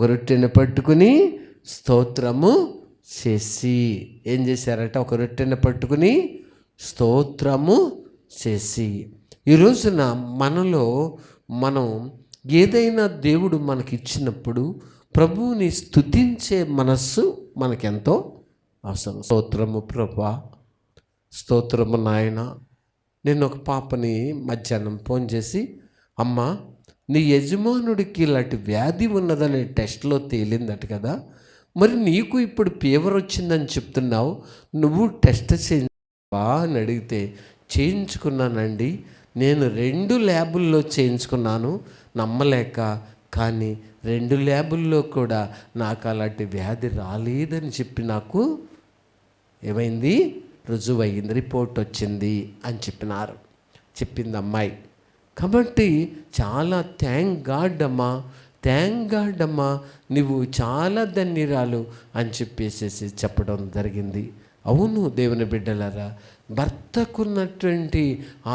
రొట్టెను పట్టుకుని స్తోత్రము చేసి ఏం చేశారట? ఒక రొట్టెను పట్టుకుని స్తోత్రము చేసి. ఈ రోజున మనలో మనం ఏదైనా దేవుడు మనకిచ్చినప్పుడు ప్రభువుని స్తుతించే మనస్సు మనకెంతో అవసరం. స్తోత్రము ప్రభా, స్తోత్రము నాయన. నేను ఒక పాపని మధ్యాహ్నం ఫోన్ చేసి, అమ్మ నీ యజమానుడికి ఇలాంటి వ్యాధి ఉన్నదని టెస్ట్లో తేలిందట కదా, మరి నీకు ఇప్పుడు ఫీవర్ వచ్చిందని చెప్తున్నావు, నువ్వు టెస్ట్ చేయించువా అని అడిగితే, చేయించుకున్నానండి, నేను 2 ల్యాబుల్లో చేయించుకున్నాను నమ్మలేక, కానీ 2 ల్యాబుల్లో కూడా నాకు అలాంటి వ్యాధి రాలేదని చెప్పి నాకు ఏమైంది, రుజువయింది, రిపోర్ట్ వచ్చింది అని చెప్పింది అమ్మాయి. కాబట్టి చాలా థ్యాంక్ గాడ్ అమ్మా, నువ్వు చాలా ధన్యురాలు అని చెప్పేసి చెప్పడం జరిగింది. అవును దేవుని బిడ్డలారా, భర్తకున్నటువంటి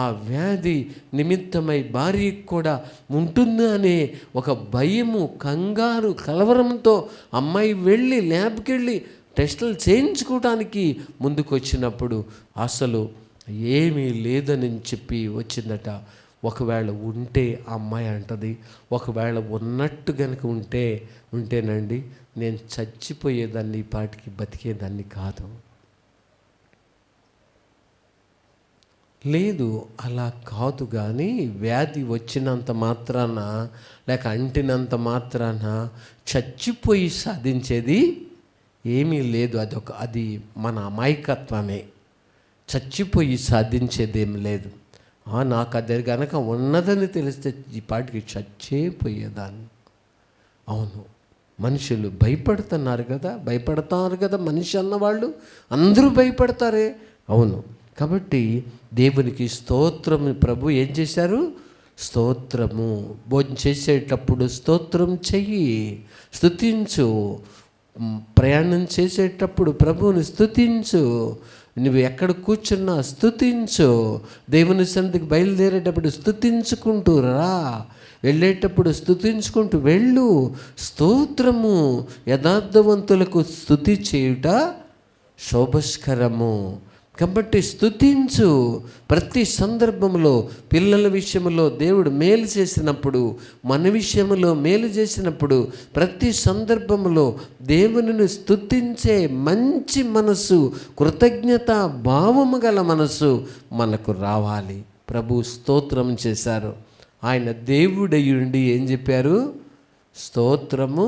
ఆ వ్యాధి నిమిత్తమై భార్యకు కూడా ఉంటుందా అనే ఒక భయము, కంగారు, కలవరంతో అమ్మాయి వెళ్ళి ల్యాబ్కి వెళ్ళి టెస్టులు చేయించుకోవడానికి ముందుకు వచ్చినప్పుడు అసలు ఏమీ లేదని చెప్పి వచ్చిందట. ఒకవేళ ఉంటే ఆ అమ్మాయి అంటది, ఒకవేళ ఉన్నట్టు కనుక ఉంటేనండి నేను చచ్చిపోయేదాన్ని, ఈ పాటికి బతికేదాన్ని కాదు. లేదు, అలా కాదు. కానీ వ్యాధి వచ్చినంత మాత్రాన లేక అంటినంత మాత్రాన చచ్చిపోయి సాధించేది ఏమీ లేదు. అది మన అమాయకత్వమే. చచ్చిపోయి సాధించేదేమి లేదు. నాకు అది కనుక ఉన్నదని తెలిస్తే ఈ పాటికి చచ్చిపోయేదాన్ని. అవును, మనుషులు భయపడతారు కదా, మనిషి అన్నవాళ్ళు అందరూ భయపడతారే. అవును, కాబట్టి దేవునికి స్తోత్రం. ప్రభు ఏం చేశారు? స్తోత్రము. భోజనం చేసేటప్పుడు స్తోత్రం చెయ్యి, స్తుతించు. ప్రయాణం చేసేటప్పుడు ప్రభువుని స్తుతించు. నువ్వు ఎక్కడ కూర్చున్నా స్తుతించు. దేవుని సన్నిధికి బయలుదేరేటప్పుడు స్తుతించుకుంటూ రా, వెళ్ళేటప్పుడు స్తుతించుకుంటూ వెళ్ళు. స్తోత్రము యథార్థవంతులకు స్తుతి చేయుట శోభస్కరము. కాబట్టి స్తుతించు. ప్రతి సందర్భంలో పిల్లల విషయంలో దేవుడు మేలు చేసినప్పుడు, మన విషయంలో మేలు చేసినప్పుడు, ప్రతి సందర్భంలో దేవునిని స్తుతించే మంచి మనసు, కృతజ్ఞత భావము గల మనసు మనకు రావాలి. ప్రభు స్తోత్రం చేశారు. ఆయన దేవుడయ్యుండి ఏం చెప్పారు? స్తోత్రము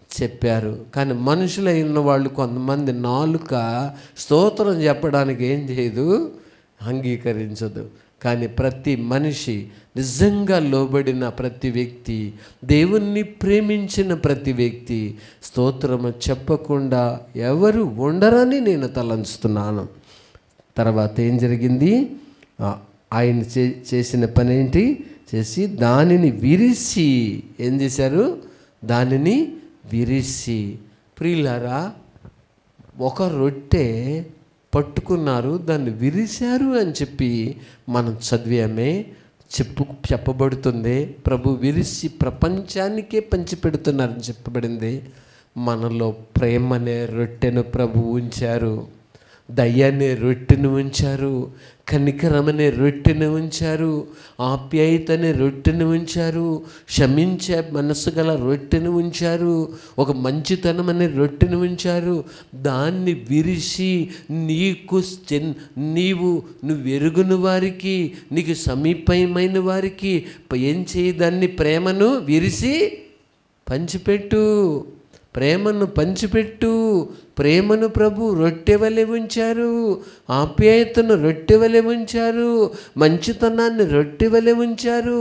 చెప్పారు. కానీ మనుషులైన వాళ్ళు కొంతమంది నాలుక స్తోత్రం చెప్పడానికి ఏం చేయదు, అంగీకరించదు. కానీ ప్రతి మనిషి, నిజంగా లోబడిన ప్రతి వ్యక్తి, దేవుణ్ణి ప్రేమించిన ప్రతి వ్యక్తి స్తోత్రము చెప్పకుండా ఎవరు ఉండరని నేను తలంచుతున్నాను. తర్వాత ఏం జరిగింది? ఆయన చేసిన పని ఏంటి? చేసి దానిని విరిసి ఏం చేశారు? దానిని విరిసి. ప్రియులారా, ఒక రొట్టె పట్టుకున్నారు, దాన్ని విరిశారు అని చెప్పి మనం చదివామే. చెప్పబడుతుంది ప్రభు విరిసి ప్రపంచానికే పంచిపెడుతున్నారని చెప్పబడింది. మనలో ప్రేమ అనే రొట్టెను ప్రభు ఉంచారు, దయ్యాన్ని రొట్టెను ఉంచారు, కనికరమనే రొట్టెను ఉంచారు, ఆప్యాయతనే రొట్టెను ఉంచారు, క్షమించే మనసు గల రొట్టెను ఉంచారు, ఒక మంచితనం అనే రొట్టెను ఉంచారు. దాన్ని విరిసి నువ్వు ఎరుగుని వారికి, నీకు సమీపమైన వారికి ఏం చేయి? దాన్ని ప్రేమను విరిసి పంచిపెట్టు, ప్రేమను పంచిపెట్టు. ప్రేమను ప్రభు రొట్టె వలె ఉంచారు, ఆప్యాయతను రొట్టె వలె ఉంచారు, మంచితనాన్ని రొట్టె వలె ఉంచారు.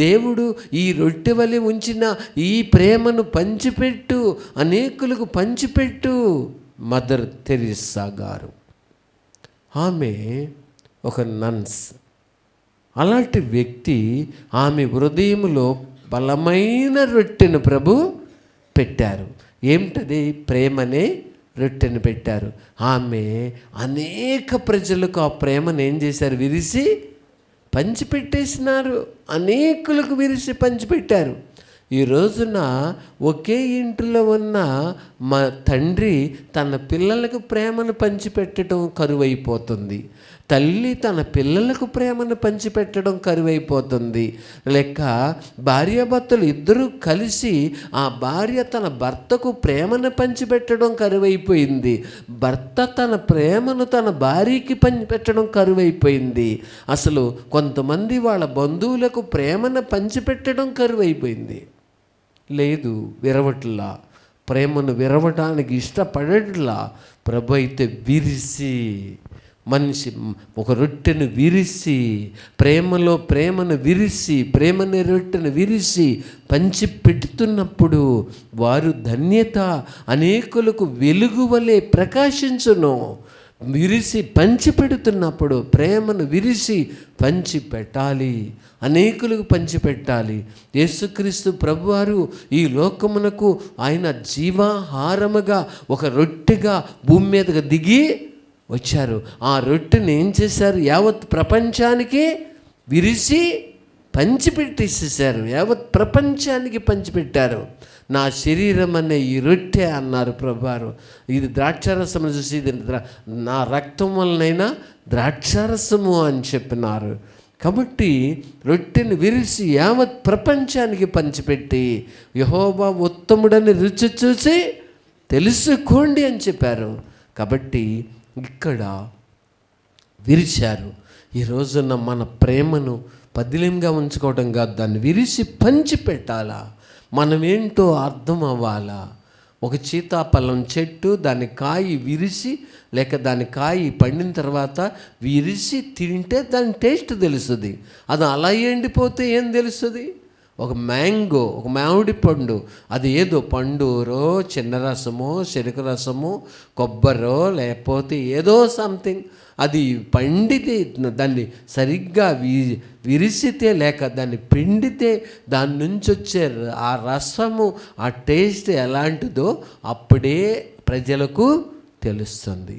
దేవుడు ఈ రొట్టె వలె ఉంచిన ఈ ప్రేమను పంచిపెట్టు, అనేకులకు పంచిపెట్టు. మదర్ తెరిసా గారు, ఆమె ఒక నన్స్. అలాంటి వ్యక్తి, ఆమె హృదయంలో బలమైన రొట్టెను ప్రభు పెట్టారు. ఏమిటది? ప్రేమనే రొట్టెను పెట్టారు. ఆమె అనేక ప్రజలకు ఆ ప్రేమను ఏం చేశారు? విరిసి పంచిపెట్టేసినారు. అనేకులకు విరిసి పంచిపెట్టారు. ఈ రోజున ఒకే ఇంటిలో ఉన్న మా తండ్రి తన పిల్లలకు ప్రేమను పంచిపెట్టడం కరువైపోతుంది. తల్లి తన పిల్లలకు ప్రేమను పంచిపెట్టడం కరువైపోతుంది. లేక భార్యాభర్తలు ఇద్దరూ కలిసి ఆ భార్య తన భర్తకు ప్రేమను పంచిపెట్టడం కరువైపోయింది. భర్త తన ప్రేమను తన భార్యకి పంచిపెట్టడం కరువైపోయింది. అసలు కొంతమంది వాళ్ళ బంధువులకు ప్రేమను పంచిపెట్టడం కరువైపోయింది. లేదు, విరవట్లా, ప్రేమను విరవటానికి ఇష్టపడట్లా. ప్రభు అయితే విరిసి మనిషి ఒక రొట్టెను విరిసి ప్రేమను విరిసి ప్రేమని రొట్టెను విరిసి పంచి పెడుతున్నప్పుడు వారు ధన్యత అనేకులకు వెలుగు వలె ప్రకాశించును. విరిసి పంచి పెడుతున్నప్పుడు ప్రేమను విరిసి పంచి పెట్టాలి, అనేకులకు పంచిపెట్టాలి. యేసుక్రీస్తు ప్రభువారు ఈ లోకమునకు ఆయన జీవాహారముగా ఒక రొట్టెగా భూమి మీదకి దిగి వచ్చారు. ఆ రొట్టెని ఏం చేశారు? యావత్ ప్రపంచానికి విరిసి పంచిపెట్టేసేసారు. యావత్ ప్రపంచానికి పంచిపెట్టారు. నా శరీరం అనే ఈ రొట్టె అన్నారు ప్రభువారు. ఇది ద్రాక్షారసము చూసి ఇది నా రక్తం వలనైనా ద్రాక్షారసము అని చెప్పినారు. కాబట్టి రొట్టెని విరిసి యావత్ ప్రపంచానికి పంచిపెట్టి యెహోవా ఉత్తముడని రుచి చూసి తెలుసుకోండి అని చెప్పారు. కాబట్టి ఇక్కడ విరిచారు. ఈ రోజున మన ప్రేమను పదిలంగా ఉంచుకోవడం కాదు, దాన్ని విరిసి పంచిపెట్టాలా. మనమేంటో అర్థం అవ్వాలా. ఒక సీతాఫలం చెట్టు దాని కాయి విరిసి లేక దాని కాయి పండిన తర్వాత విరిసి తింటే దాని టేస్ట్ తెలుస్తుంది. అది అలా ఎండిపోతే ఏం తెలుస్తుంది? ఒక మ్యాంగో, ఒక మామిడి పండు, అది ఏదో పండురో చిన్న రసమో చెరుకు రసమో కొబ్బరో లేకపోతే ఏదో సంథింగ్, అది పండితే దాన్ని సరిగ్గా విరిసితే లేక దాన్ని పిండితే దాని నుంచి వచ్చే ఆ రసము ఆ టేస్ట్ ఎలాంటిదో అప్పుడే ప్రజలకు తెలుస్తుంది.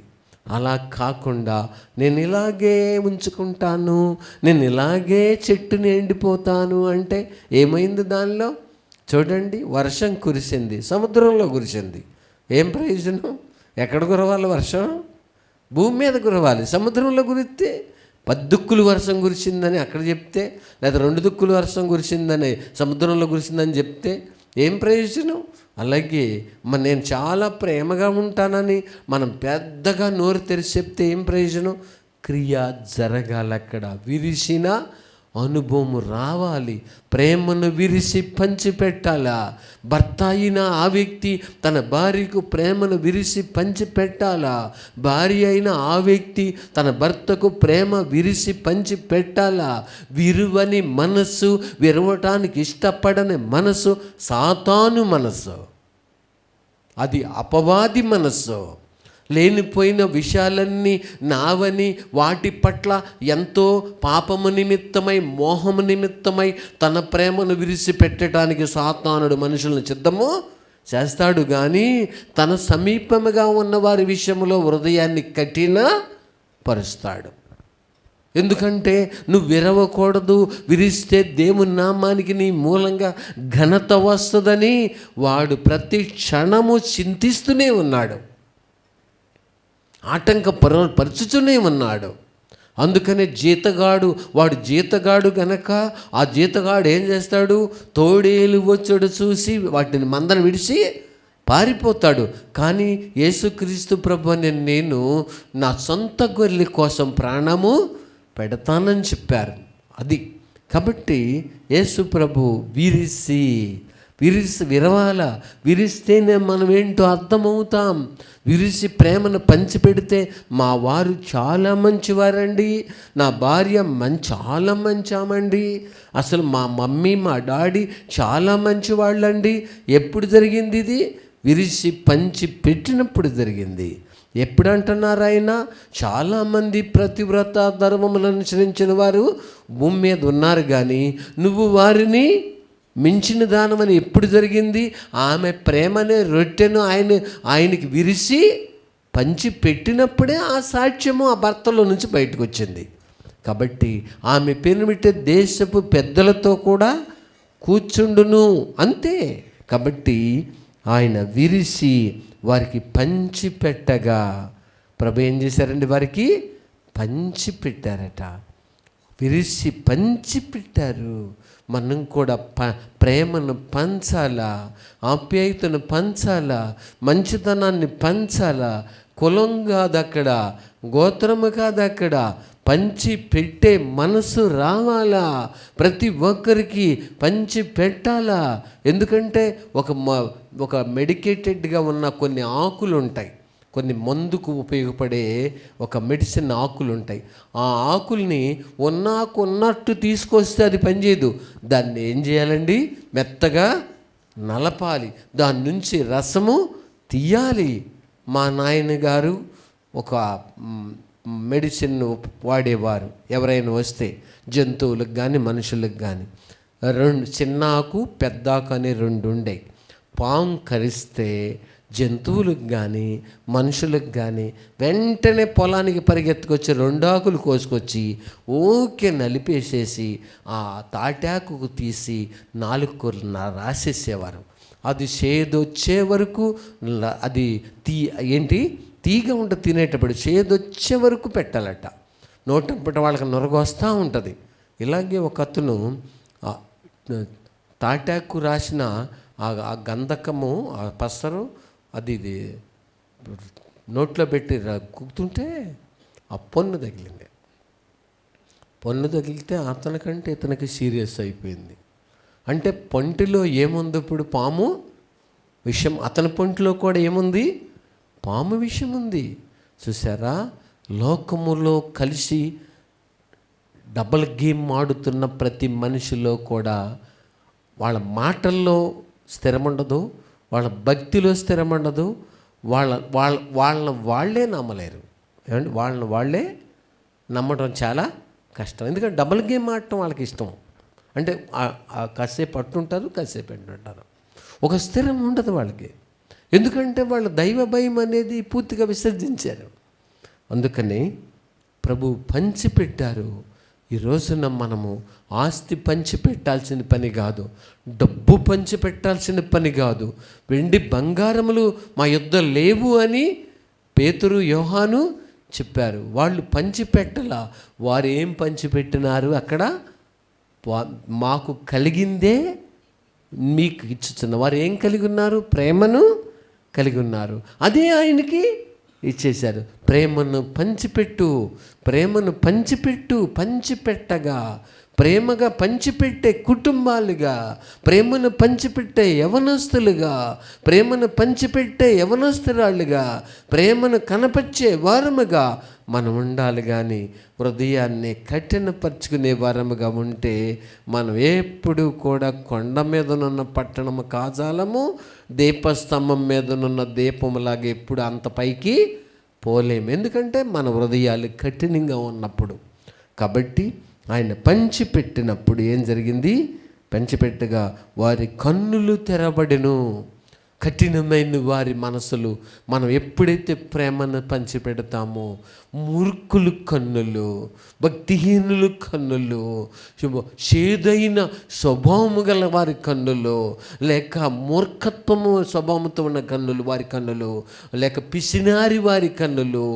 అలా కాకుండా నేను ఇలాగే ఉంచుకుంటాను, నేను ఇలాగే చెట్టుని ఎండిపోతాను అంటే ఏమైంది? దానిలో చూడండి, వర్షం కురిసింది, సముద్రంలో కురిసింది, ఏం ప్రయోజనం? ఎక్కడ కురవాలి వర్షం? భూమి మీద కురవాలి. సముద్రంలో కురిస్తే 10 దుక్కులు వర్షం కురిసిందని అక్కడ చెప్తే, లేదా 2 దుక్కులు వర్షం కురిసిందని సముద్రంలో కురిసిందని చెప్తే ఏం ప్రయోజనం? అలాగే నేను చాలా ప్రేమగా ఉంటానని మనం పెద్దగా నోరు తెరిచి చెప్తే ఏం ప్రయోజనం? క్రియ జరగాలి. అక్కడ విరిసిన అనుభవం రావాలి. ప్రేమను విరిసి పంచిపెట్టాలా. భర్త అయిన ఆ వ్యక్తి తన భార్యకు ప్రేమను విరిసి పంచిపెట్టాలా. భార్య అయిన ఆ వ్యక్తి తన భర్తకు ప్రేమ విరిసి పంచిపెట్టాలా. విరువని మనస్సు, విరవటానికి ఇష్టపడని మనసు సాతాను మనస్సు, అది అపవాది మనస్సు. లేనిపోయిన విషయాలన్నీ నావని వాటి పట్ల ఎంతో పాపము నిమిత్తమై మోహము నిమిత్తమై తన ప్రేమను విరిసిపెట్టడానికి సాతానుడు మనుషులను సిద్ధము చేస్తాడు. కానీ తన సమీపముగా ఉన్న వారి విషయంలో హృదయాన్ని కఠిన పరుస్తాడు. ఎందుకంటే నువ్వు విరవకూడదు, విరిస్తే దేవుని నామానికి నీ మూలంగా ఘనత వస్తుందని వాడు ప్రతి క్షణము చింతిస్తూనే ఉన్నాడు, పరుచుతూనే ఉన్నాడు. అందుకనే వాడు జీతగాడు గనక ఆ జీతగాడు ఏం చేస్తాడు? తోడేలు వచ్చాడు చూసి వాటిని మందను విడిచి పారిపోతాడు. కానీ యేసుక్రీస్తు ప్రభు నేను నా సొంత గొర్రెల కోసం ప్రాణము పెడతానని చెప్పారు. అది కాబట్టి యేసు ప్రభు విరవాల. విరిస్తేనే మనం ఏంటో అర్థమవుతాం. విరిసి ప్రేమను పంచిపెడితే మా వారు చాలా మంచివారండి, నా భార్య చాలా మంచామండి, అసలు మా మమ్మీ మా డాడీ చాలా మంచివాళ్ళండి. ఎప్పుడు జరిగింది ఇది? విరిసి పంచి పెట్టినప్పుడు జరిగింది. ఎప్పుడు అంటున్నారు ఆయన? చాలామంది ప్రతివ్రత ధర్మములను అనుసరించిన వారు భూమి మీద ఉన్నారు, కానీ నువ్వు వారిని మించిన దానమని ఎప్పుడు జరిగింది? ఆమె ప్రేమనే రొట్టెను ఆయనకి విరిసి పంచి పెట్టినప్పుడే ఆ సాక్ష్యము ఆ భర్తలో నుంచి బయటకు వచ్చింది. కాబట్టి ఆమె పెనిమిటి దేశపు పెద్దలతో కూడా కూర్చుండును, అంతే. కాబట్టి ఆయన విరిసి వారికి పంచి పెట్టగా, ప్రభు ఏం చేశారండి? వారికి పంచి పెట్టారట. విరిసి పంచి పెట్టారు. మనం కూడా ప్రేమను పంచాలా, ఆప్యాయతను పంచాలా, మంచితనాన్ని పంచాలా. కులం కాదు అక్కడ, గోత్రము కాదు అక్కడ, పంచి పెట్టే మనసు రావాలా. ప్రతి ఒక్కరికి పంచి పెట్టాలా. ఎందుకంటే ఒక మెడికేటెడ్గా ఉన్న కొన్ని ఆకులు ఉంటాయి, కొన్ని మందుకు ఉపయోగపడే ఒక మెడిసిన్ ఆకులు ఉంటాయి. ఆ ఆకుల్ని ఉన్నాకు ఉన్నట్టు తీసుకొస్తే అది పనిచేయదు. దాన్ని ఏం చేయాలండి? మెత్తగా నలపాలి, దాని నుంచి రసము తీయాలి. మా నాయనగారు ఒక మెడిసిన్ వాడేవారు. ఎవరైనా వస్తే జంతువులకు కానీ మనుషులకు కానీ, చిన్న ఆకు పెద్ద ఆకు అనే 2 ఉండేవి. పాము కరిస్తే జంతువులకు కానీ మనుషులకు కానీ వెంటనే పొలానికి పరిగెత్తుకొచ్చి 2 ఆకులు కోసుకొచ్చి ఓకే నలిపేసేసి ఆ తాటాకుకు తీసి 4 రాసేసేవారు. అది చేదొచ్చే వరకు, అది తీగ ఉంట తినేటప్పుడు చేదొచ్చే వరకు పెట్టాలట. నోటంపట వాళ్ళకి నొరగొస్తూ ఉంటుంది. ఇలాగే ఒక అతను తాటాకు రాసిన ఆ గంధకము, ఆ పసరు, అది నోట్లో పెట్టి కుక్కుతుంటే ఆ పొన్ను తగిలింది. పొన్ను తగిలితే అతనికంటే ఇతనికి సీరియస్ అయిపోయింది. అంటే పంటిలో ఏముంది ఇప్పుడు? పాము విషం. అతని పంటిలో కూడా ఏముంది? పాము విషం ఉంది. చూసారా? లోకములో కలిసి డబల్ గేమ్ ఆడుతున్న ప్రతి మనిషిలో కూడా వాళ్ళ మాటల్లో స్థిరముండదు, వాళ్ళ భక్తిలో స్థిరముండదు, వాళ్ళే నమ్మలేరు. ఏమండి? వాళ్ళే నమ్మడం చాలా కష్టం. ఎందుకంటే డబల్ గేమ్ ఆడటం వాళ్ళకి ఇష్టం. అంటే కాసేపు అట్టుంటారు, కాసేపు అంటుంటారు. ఒక స్థిరం ఉండదు వాళ్ళకి. ఎందుకంటే వాళ్ళ దైవ భయం అనేది పూర్తిగా విసర్జించారు. అందుకని ప్రభు పంచిపెట్టారు. ఈ రోజున మనము ఆస్తి పంచిపెట్టాల్సిన పని కాదు, డబ్బు పంచిపెట్టాల్సిన పని కాదు, వెండి బంగారములు మా యుద్ధ లేవు అని పేతురు యోహాను చెప్పారు. వాళ్ళు పంచిపెట్టలా. వారు ఏం పంచిపెట్టినారు? అక్కడ మాకు కలిగిందే మీకు ఇచ్చుచున్న. వారు ఏం కలిగి ఉన్నారు? ప్రేమను కలిగి ఉన్నారు. అదే ఆయనకి ఇచ్చేశారు. ప్రేమను పంచిపెట్టు, ప్రేమను పంచిపెట్టు. పంచిపెట్టగా ప్రేమగా పంచిపెట్టే కుటుంబాలుగా, ప్రేమను పంచిపెట్టే యవనస్తులుగా, ప్రేమను పంచిపెట్టే యవనస్తురాళ్ళుగా, ప్రేమను కనపరిచే వారముగా మనం ఉండాలి. కానీ హృదయాన్ని కఠినపరుచుకునే వారముగా ఉంటే మనం ఎప్పుడు కూడా కొండ మీదనున్న పట్టణము కాజాలము, దీపస్తంభం మీదనున్న దీపములాగా ఎప్పుడు అంత పైకి పోలేము. ఎందుకంటే మన హృదయాలు కఠినంగా ఉన్నప్పుడు. కాబట్టి ఆయన పంచిపెట్టినప్పుడు ఏం జరిగింది? పంచిపెట్టగా వారి కన్నులు తెరబడెను. కఠినమైన వారి మనసులు మనం ఎప్పుడైతే ప్రేమను పంచిపెడతామో, మూర్ఖులు కన్నులు, భక్తిహీనులు కన్నులు, చేదైన స్వభావము గల వారి కన్నులు, లేక మూర్ఖత్వము స్వభావంతో ఉన్న కన్నులు వారి కన్నులు, లేక పిసినారి వారి కన్నులు,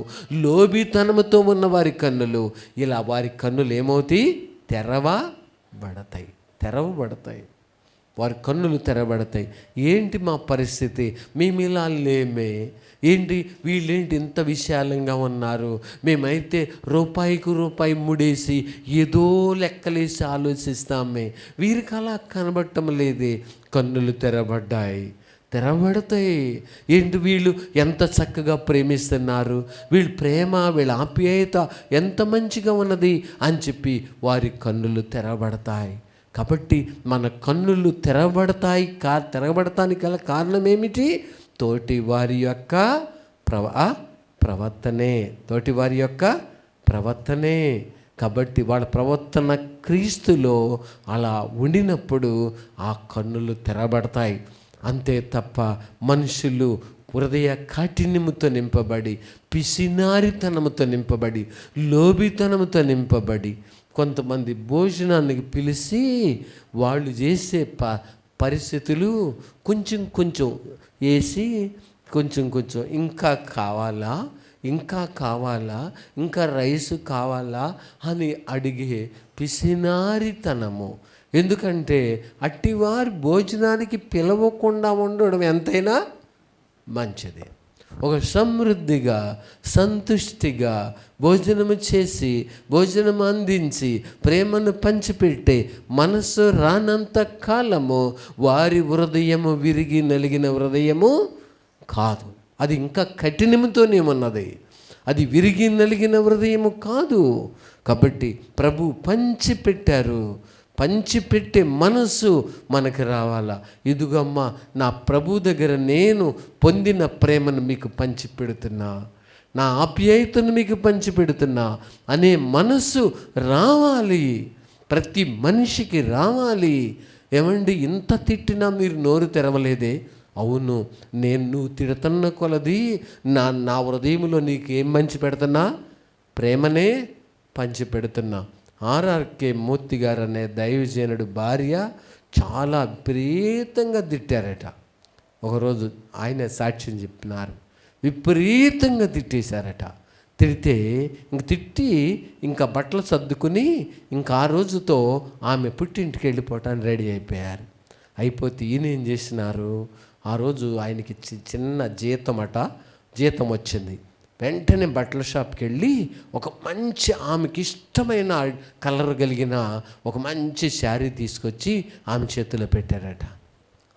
లోబితనముతో ఉన్న వారి కన్నులు, ఇలా వారి కన్నులు ఏమవుతాయి? తెరవబడతాయి. వారి కన్నులు తెరబడతాయి. ఏంటి మా పరిస్థితి? మేము ఇలా లేమే, ఏంటి వీళ్ళేంటి ఇంత విశాలంగా ఉన్నారు, మేమైతే రూపాయికి రూపాయి ముడేసి ఏదో లెక్కలేసి ఆలోచిస్తామే, వీరికి అలా కనబడటం లేదే. కన్నులు తెరబడతాయి. ఏంటి వీళ్ళు ఎంత చక్కగా ప్రేమిస్తున్నారు, వీళ్ళ ప్రేమ, వీళ్ళ ఆప్యాయత ఎంత మంచిగా ఉన్నది అని చెప్పి వారి కన్నులు తెరబడతాయి. కాబట్టి మన కన్నులు తెరబడటానికి గల కారణం ఏమిటి? తోటి వారి యొక్క ప్రవర్తనే. కాబట్టి వాళ్ళ ప్రవర్తన క్రీస్తులో అలా ఉండినప్పుడు ఆ కన్నులు తెరబడతాయి. అంతే తప్ప మనుషులు హృదయ కాఠిన్యముతో నింపబడి, పిసినారితనముతో నింపబడి, లోబితనముతో నింపబడి, కొంతమంది భోజనానికి పిలిచి వాళ్ళు చేసే పరిస్థితులు కొంచెం కొంచెం వేసి కొంచెం కొంచెం ఇంకా కావాలా, ఇంకా కావాలా, ఇంకా రైసు కావాలా అని అడిగే పిసినారితనము. ఎందుకంటే అట్టివారి భోజనానికి పిలవకుండా ఉండడం ఎంతైనా మంచిది. ఒక సమృద్ధిగా సంతుష్టిగా భోజనము చేసి భోజనం అందించి ప్రేమను పంచిపెట్టే మనసు రానంత కాలము వారి హృదయము విరిగి నలిగిన హృదయము కాదు. అది ఇంకా కఠినముతోనే ఉన్నది. అది విరిగి నలిగిన హృదయము కాదు. కాబట్టి ప్రభు పంచిపెట్టారు. పంచిపెట్టే మనసు మనకు రావాలా. ఇదిగమ్మా నా ప్రభు దగ్గర నేను పొందిన ప్రేమను మీకు పంచిపెడుతున్నా, నా ఆప్యాయతను మీకు పంచిపెడుతున్నా అనే మనసు రావాలి. ప్రతి మనిషికి రావాలి. ఏమండి, ఇంత తిట్టినా మీరు నోరు తెరవలేదే? అవును, నువ్వు తిడుతున్న కొలది నా హృదయంలో నీకు ఏం పంచి పెడుతున్నా? ప్రేమనే పంచి పెడుతున్నా. ఆర్ఆర్కే మూర్తి గారు అనే దైవజనుడు భార్య చాలా విపరీతంగా తిట్టారట. ఒకరోజు ఆయన సాక్ష్యం చెప్పినారు. విపరీతంగా తిట్టేశారట. తిట్టి ఇంకా బట్టలు సర్దుకుని ఇంకా ఆ రోజుతో ఆమె పుట్టింటికి వెళ్ళిపోవటానికి రెడీ అయిపోయారు. అయిపోతే ఈయన ఏం చేసినారు, ఆ రోజు ఆయనకి చిన్న జీతం వచ్చింది. వెంటనే బట్టల షాప్కి వెళ్ళి ఒక మంచి ఆమెకి ఇష్టమైన కలర్ కలిగిన ఒక మంచి శారీ తీసుకొచ్చి ఆమె చేతిలో పెట్టారట.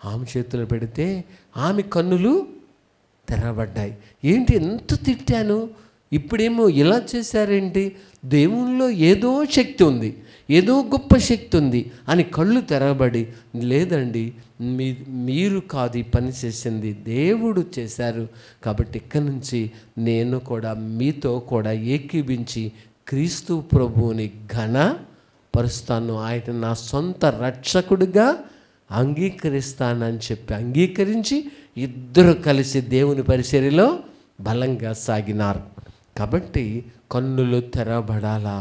ఆమె చేతిలో పెడితే ఆమె కన్నులు తెరవబడ్డాయి. ఏంటి ఎంత తిట్టాను, ఇప్పుడేమో ఇలా చేశారేంటి? దేవునిలో ఏదో శక్తి ఉంది, ఏదో గొప్ప శక్తి ఉంది అని కళ్ళు తెరవబడి, లేదండి మీరు కాదు ఈ పని చేసింది, దేవుడు చేశారు. కాబట్టి ఇక్కడి నుంచి నేను కూడా మీతో కూడా ఏకీభించి క్రీస్తు ప్రభువుని ఘన పరుస్తాను, ఆయన నా సొంత రక్షకుడిగా అంగీకరిస్తానని చెప్పి అంగీకరించి ఇద్దరు కలిసి దేవుని పరిచర్యలో బలంగా సాగినారు. కాబట్టి కన్నులు తెరవబడాలా.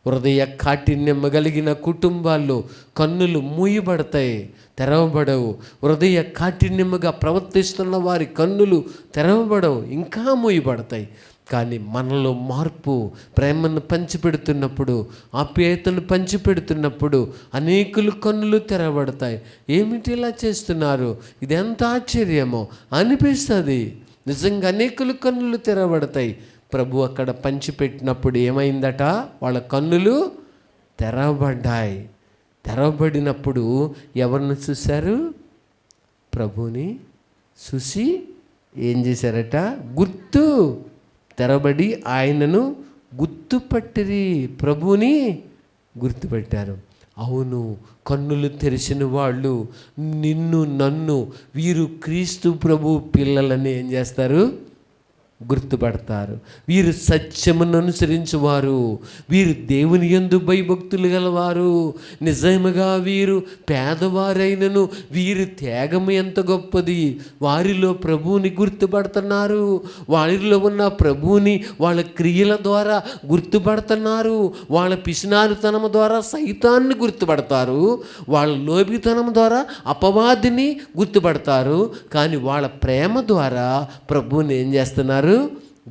హృదయ కాఠిన్యం కలిగిన కుటుంబాల్లో కన్నులు మూయబడతాయి, తెరవబడవు. హృదయ కాఠిన్యముగా ప్రవర్తిస్తున్న వారి కన్నులు తెరవబడవు, ఇంకా మూయబడతాయి. కానీ మనలో మార్పు, ప్రేమను పంచిపెడుతున్నప్పుడు, ఆప్యాయతను పంచిపెడుతున్నప్పుడు అనేకులు కన్నులు తెరవబడతాయి. ఏమిటి ఇలా చేస్తున్నారు, ఇదెంత ఆశ్చర్యమో అనిపిస్తుంది. నిజంగా అనేకులు కన్నులు తెరవబడతాయి. ప్రభు అక్కడ పంచిపెట్టినప్పుడు ఏమైందట, వాళ్ళ కన్నులు తెరవబడ్డాయి. తెరవబడినప్పుడు ఎవరిని చూశారు? ప్రభుని చూసి ఏం చేశారట, గుర్తు తెరబడి ఆయనను గుర్తుపట్టిరి. ప్రభుని గుర్తుపెట్టారు. అవును, కన్నులు తెరిచిన వాళ్ళు నిన్ను నన్ను వీరు క్రీస్తు ప్రభు పిల్లలని ఏం చేస్తారు? గుర్తుపడతారు. వీరు సత్యమును అనుసరించువారు, వీరు దేవుని యందు భయభక్తులు గలవారు, నిజముగా వీరు పేదవారైనను వీరి త్యాగము ఎంత గొప్పది. వారిలో ప్రభువుని గుర్తుపడుతున్నారు. వారిలో ఉన్న ప్రభువుని వాళ్ళ క్రియల ద్వారా గుర్తుపడుతున్నారు. వాళ్ళ పిసినారితనము ద్వారా సైతాన్ని గుర్తుపడతారు. వాళ్ళ లోభితనం ద్వారా అపవాదిని గుర్తుపడతారు. కానీ వాళ్ళ ప్రేమ ద్వారా ప్రభువుని ఏం చేస్తున్నారు?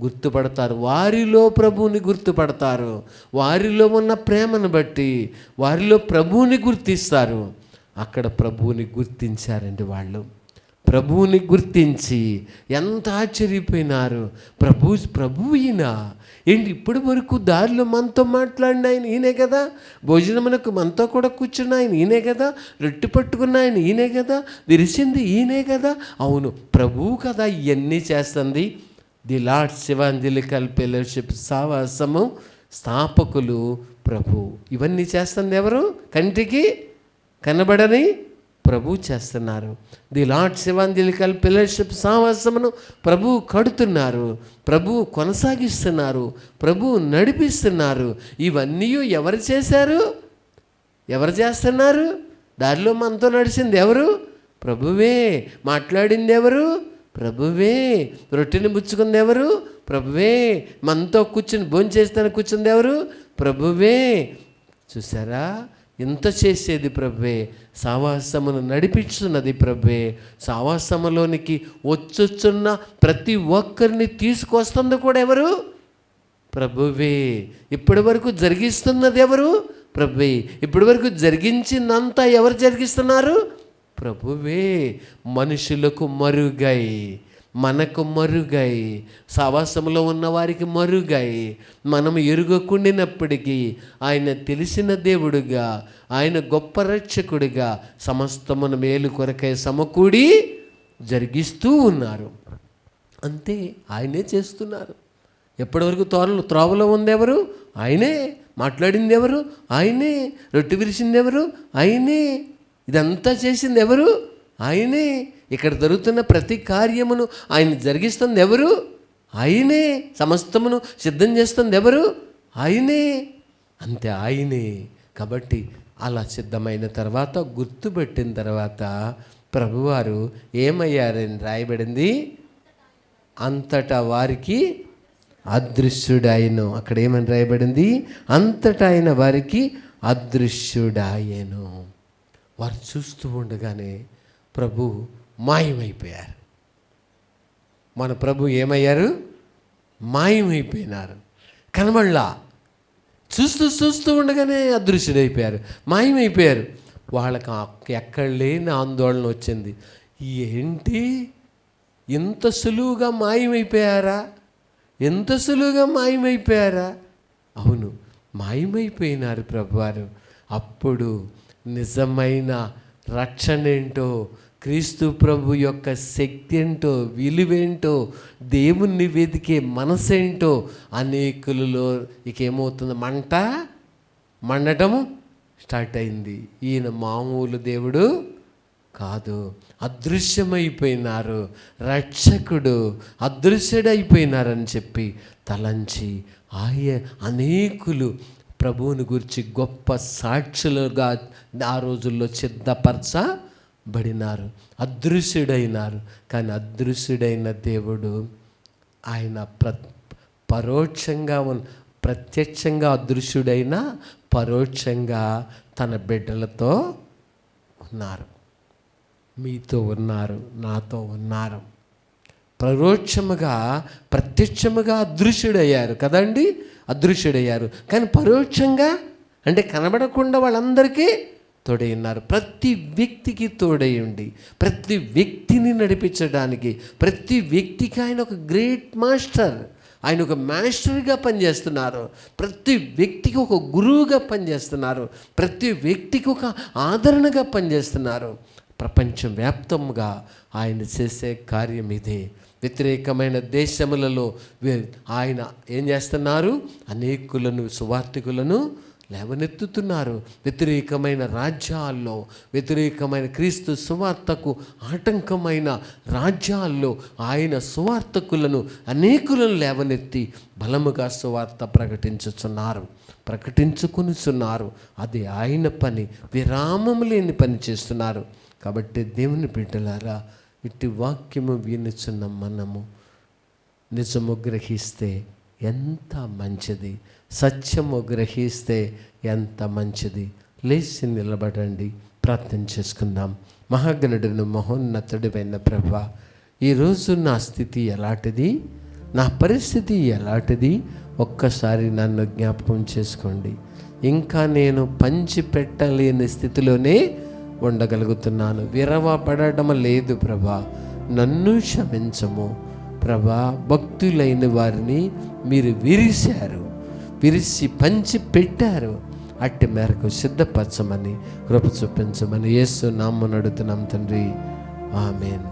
గుర్తుపడతారు. వారిలో ప్రభువుని గుర్తుపడతారు. వారిలో ఉన్న ప్రేమను బట్టి వారిలో ప్రభువుని గుర్తిస్తారు. అక్కడ ప్రభువుని గుర్తించారండి వాళ్ళు. ప్రభువుని గుర్తించి ఎంత ఆశ్చర్యపోయినారు. ప్రభువు ఈయన ఏంటి, ఇప్పటి వరకు దారిలో మనతో మాట్లాడిన ఆయన ఈయనే కదా, భోజనమునకు మనతో కూడా కూర్చున్న ఆయన ఈయనే కదా, రొట్టె పట్టుకున్న ఆయన ఈయనే కదా, విరిసింది ఈయనే కదా. అవును, ప్రభువు కదా ఇవన్నీ చేస్తుంది. ది లార్డ్స్ ఎవాంజలికల్ ఫెలోషిప్ సావాసము స్థాపకులు ప్రభు. ఇవన్నీ చేస్తుంది ఎవరు? కంటికి కనబడని ప్రభు చేస్తున్నారు. ది లార్డ్స్ ఎవాంజలికల్ ఫెలోషిప్ సావాసమును ప్రభు కడుతున్నారు, ప్రభు కొనసాగిస్తున్నారు, ప్రభు నడిపిస్తున్నారు. ఇవన్నీ ఎవరు చేశారు? ఎవరు చేస్తున్నారు? దారిలో మనతో నడిచింది ఎవరు? ప్రభువే. మాట్లాడింది ఎవరు? ప్రభువే. రొట్టెని పుచ్చుకుంది ఎవరు? ప్రభువే. మనతో కూర్చుని భోంచేస్తాను కూర్చుంది ఎవరు? ప్రభువే. చూసారా, ఇంత చేసేది ప్రభువే, సావాసమును నడిపించున్నది ప్రభువే, సావాసములోనికి వచ్చుచున్న ప్రతి ఒక్కరిని తీసుకొస్తుంది కూడా ఎవరు? ప్రభువే. ఇప్పటి వరకు జరిగిస్తున్నది ఎవరు? ప్రభువే. ఇప్పటి వరకు జరిగించిందంతా ఎవరు జరిగిస్తున్నారు? ప్రభువే. మనుషులకు మరుగై, మనకు మరుగై, సావాసంలో ఉన్న వారికి మరుగై, మనం ఎరుగకుండినప్పటికీ ఆయన తెలిసిన దేవుడుగా, ఆయన గొప్ప రక్షకుడిగా సమస్తమును మేలు కొరకై సమకూడి జరిగిస్తూ ఉన్నారు. అంతే, ఆయనే చేస్తున్నారు. ఎప్పటివరకు త్రోవలో ఉంది ఎవరు? ఆయనే. మాట్లాడింది ఎవరు? ఆయనే. రొట్టె విరిచింది ఎవరు? ఆయనే. ఇదంతా చేసింది ఎవరు? ఆయనే. ఇక్కడ జరుగుతున్న ప్రతి కార్యమును ఆయన జరిగిస్తుంది ఎవరు? ఆయనే. సమస్తమును సిద్ధం చేస్తుంది ఎవరు? ఆయనే. అంతే, ఆయనే. కాబట్టి అలా సిద్ధమైన తర్వాత, గుర్తుపెట్టిన తర్వాత ప్రభువారు ఏమయ్యారని రాయబడింది? అంతటా వారికి అదృశ్యుడాయను. అక్కడ ఏమని రాయబడింది? అంతటా ఆయన వారికి అదృశ్యుడాయను. వారు చూస్తూ ఉండగానే ప్రభు మాయమైపోయారు. మన ప్రభు ఏమయ్యారు? మాయమైపోయినారు. కనబడలా. చూస్తూ ఉండగానే అదృశ్యుడైపోయారు, మాయమైపోయారు. వాళ్ళకి ఎక్కడ లేని ఆందోళన వచ్చింది. ఏంటి, ఇంత సులువుగా మాయమైపోయారా? ఎంత సులువుగా మాయమైపోయారా? అవును, మాయమైపోయినారు ప్రభువారు. అప్పుడు నిజమైన రక్షణ ఏంటో, క్రీస్తు ప్రభు యొక్క శక్తి ఏంటో, విలువేంటో, దేవుణ్ణి వెతికే మనసేంటో అనేకులలో ఇకేమవుతుంది? మండటము స్టార్ట్ అయింది. ఈయన మామూలు దేవుడు కాదు, అదృశ్యమైపోయినారు, రక్షకుడు అదృశ్యుడైపోయినారని చెప్పి తలంచి అనేకులు ప్రభువుని గురించి గొప్ప సాక్షులుగా ఆ రోజుల్లో సిద్ధపరచబడినారు, అదృశ్యుడైనారు. కానీ అదృశ్యుడైన దేవుడు ఆయన ప్రత్యక్షంగా అదృశ్యుడైన పరోక్షంగా తన బిడ్డలతో ఉన్నారు, మీతో ఉన్నారు, నాతో ఉన్నారు. ప్రత్యక్షముగా అదృశ్యుడయ్యారు కదండి, అదృశ్యుడయ్యారు. కానీ పరోక్షంగా అంటే కనబడకుండా వాళ్ళందరికీ తోడై ఉన్నారు. ప్రతి వ్యక్తికి తోడై ఉండి, ప్రతి వ్యక్తిని నడిపించడానికి, ప్రతి వ్యక్తికి ఆయన ఒక గ్రేట్ మాస్టర్, ఆయన ఒక మాస్టర్గా పనిచేస్తున్నారు. ప్రతి వ్యక్తికి ఒక గురువుగా పనిచేస్తున్నారు. ప్రతి వ్యక్తికి ఒక ఆదరణగా పనిచేస్తున్నారు. ప్రపంచవ్యాప్తంగా ఆయన చేసే కార్యం ఇదే. వ్యతిరేకమైన దేశములలో ఆయన ఏం చేస్తున్నారు? అనేకులను, సువార్థికులను లేవనెత్తుతున్నారు. వ్యతిరేకమైన రాజ్యాల్లో, వ్యతిరేకమైన క్రీస్తు సువార్తకు ఆటంకమైన రాజ్యాల్లో ఆయన సువార్తకులను, అనేకులను లేవనెత్తి బలముగా సువార్త ప్రకటించుకొనిచున్నారు. అది ఆయన పని, విరామము లేని పని చేస్తున్నారు. కాబట్టి దేవుని బిడ్డలారా, ఇట్టి వాక్యము వినుచున్న మనము నిజము గ్రహిస్తే ఎంత మంచిది, సత్యము గ్రహిస్తే ఎంత మంచిది. లేచి నిలబడండి, ప్రార్థన చేసుకుందాం. మహాగణుడును, మహోన్నతుడివైన ప్రభువా, ఈరోజు నా స్థితి ఎలాంటిది, నా పరిస్థితి ఎలాంటిది, ఒక్కసారి నన్ను జ్ఞాపకం చేసుకోండి. ఇంకా నేను పంచిపెట్టలేని స్థితిలోనే ఉండగలుగుతున్నాను, విరవబడడం లేదు ప్రభా, నన్ను క్షమించము ప్రభా. భక్తులైన వారిని మీరు విరిసి పంచి పెట్టారు. అట్టి మేరకు సిద్ధపరచమని, కృప చూపించమని యేసు నామమున అడుగుతున్నాం తండ్రి, ఆమేన్.